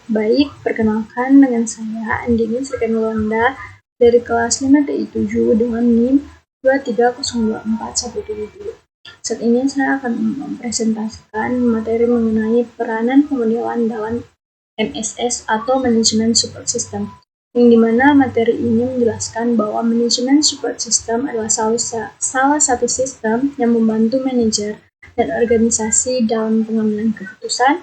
Baik, perkenalkan dengan saya Andini Srikanulonda dari kelas 5TI7 dengan NIM 2302417. Saat ini saya akan mempresentasikan materi mengenai peranan pemodelan dalam MSS atau Management Support System, yang dimana materi ini menjelaskan bahwa Management Support System adalah salah satu sistem yang membantu manajer dan organisasi dalam pengambilan keputusan,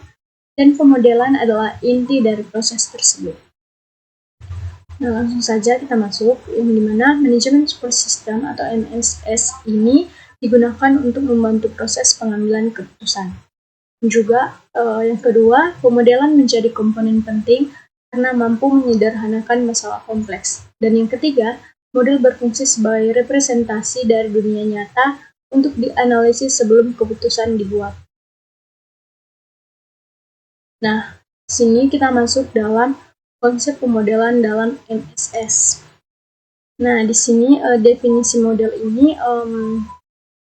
dan pemodelan adalah inti dari proses tersebut. Nah, langsung saja kita masuk, yang dimana Management Support System atau MSS ini digunakan untuk membantu proses pengambilan keputusan. Juga yang kedua, pemodelan menjadi komponen penting karena mampu menyederhanakan masalah kompleks. Dan yang ketiga, model berfungsi sebagai representasi dari dunia nyata untuk dianalisis sebelum keputusan dibuat. Nah, sini kita masuk dalam konsep pemodelan dalam MSS. Nah, di sini definisi model ini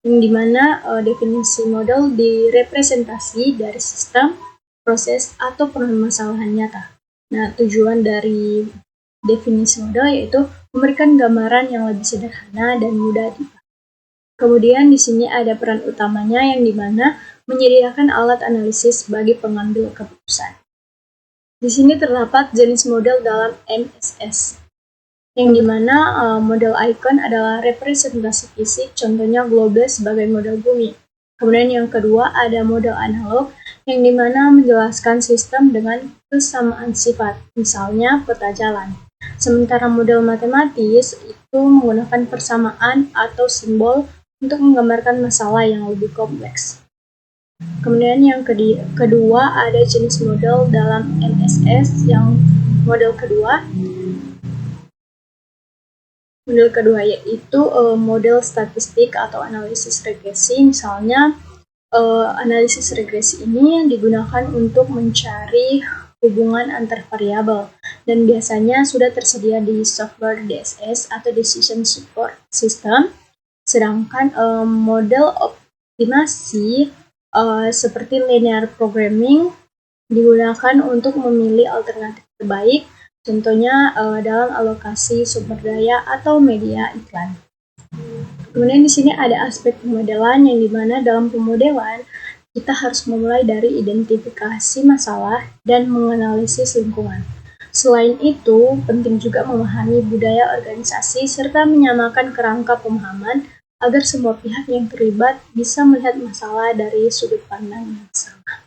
yang dimana definisi model direpresentasi dari sistem, proses, atau permasalahan nyata. Nah, tujuan dari definisi model yaitu memberikan gambaran yang lebih sederhana dan mudah dipahami. Kemudian di sini ada peran utamanya yang dimana menyediakan alat analisis bagi pengambil keputusan. Di sini terdapat jenis model dalam MSS, yang dimana model icon adalah representasi fisik, contohnya globe sebagai model bumi. Kemudian yang kedua ada model analog, yang dimana menjelaskan sistem dengan kesamaan sifat, misalnya peta jalan. Sementara model matematis itu menggunakan persamaan atau simbol untuk menggambarkan masalah yang lebih kompleks. Kemudian yang kedua ada jenis model dalam MSS, yang model kedua yaitu model statistik atau analisis regresi. Misalnya analisis regresi ini yang digunakan untuk mencari hubungan antar variabel dan biasanya sudah tersedia di software DSS atau Decision Support System. Sedangkan model optimasi seperti linear programming digunakan untuk memilih alternatif terbaik, contohnya dalam alokasi sumber daya atau media iklan. Kemudian di sini ada aspek pemodelan, yang dimana dalam pemodelan kita harus memulai dari identifikasi masalah dan menganalisis lingkungan. Selain itu, penting juga memahami budaya organisasi serta menyamakan kerangka pemahaman agar semua pihak yang terlibat bisa melihat masalah dari sudut pandang yang sama.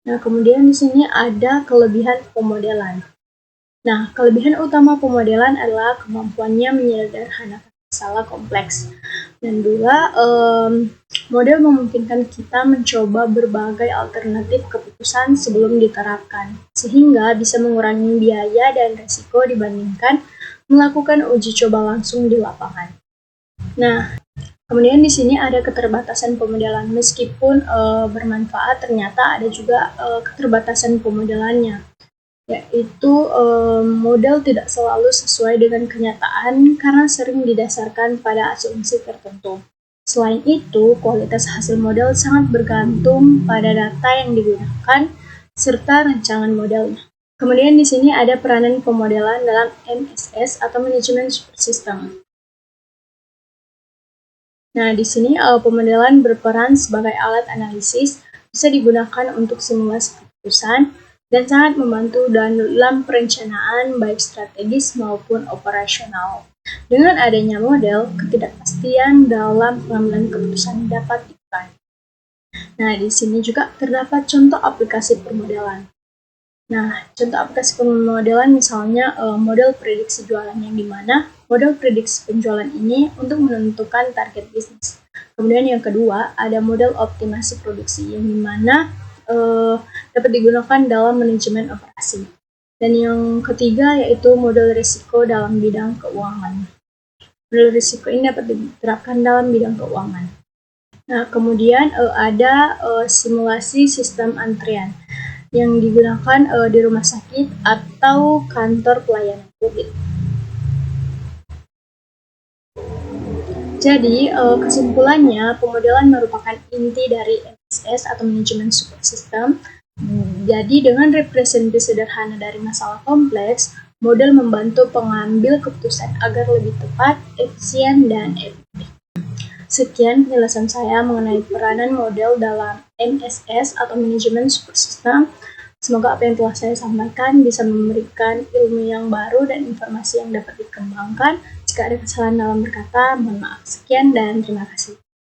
Nah, kemudian di sini ada kelebihan pemodelan. Nah, kelebihan utama pemodelan adalah kemampuannya menyederhanakan masalah kompleks. Dan dua, model memungkinkan kita mencoba berbagai alternatif keputusan sebelum diterapkan, sehingga bisa mengurangi biaya dan risiko dibandingkan melakukan uji coba langsung di lapangan. Nah, kemudian di sini ada keterbatasan pemodelan. Meskipun bermanfaat, ternyata ada juga keterbatasan pemodelannya, yaitu model tidak selalu sesuai dengan kenyataan karena sering didasarkan pada asumsi tertentu. Selain itu, kualitas hasil model sangat bergantung pada data yang digunakan serta rancangan modelnya. Kemudian di sini ada peranan pemodelan dalam MSS atau Management Support System. Nah, di sini pemodelan berperan sebagai alat analisis, bisa digunakan untuk simulasi keputusan, dan sangat membantu dalam perencanaan baik strategis maupun operasional. Dengan adanya model, ketidakpastian dalam pengambilan keputusan dapat dikurangi. Nah, di sini juga terdapat contoh aplikasi pemodelan. Nah, contoh aplikasi pemodelan misalnya model prediksi jualan, yang dimana model prediksi penjualan ini untuk menentukan target bisnis. Kemudian yang kedua ada model optimasi produksi, yang dimana dapat digunakan dalam manajemen operasi. Dan yang ketiga yaitu model risiko dalam bidang keuangan. Model risiko ini dapat diterapkan dalam bidang keuangan. Nah, kemudian ada simulasi sistem antrian, yang digunakan di rumah sakit atau kantor pelayanan publik. Jadi, kesimpulannya, pemodelan merupakan inti dari MSS atau Management Support System, Jadi dengan representasi sederhana dari masalah kompleks, model membantu pengambil keputusan agar lebih tepat, efisien, dan efektif. Sekian penjelasan saya mengenai peranan model dalam MSS atau Management Support System. Semoga apa yang telah saya sampaikan bisa memberikan ilmu yang baru dan informasi yang dapat dikembangkan. Jika ada kesalahan dalam berkata, mohon maaf. Sekian dan terima kasih.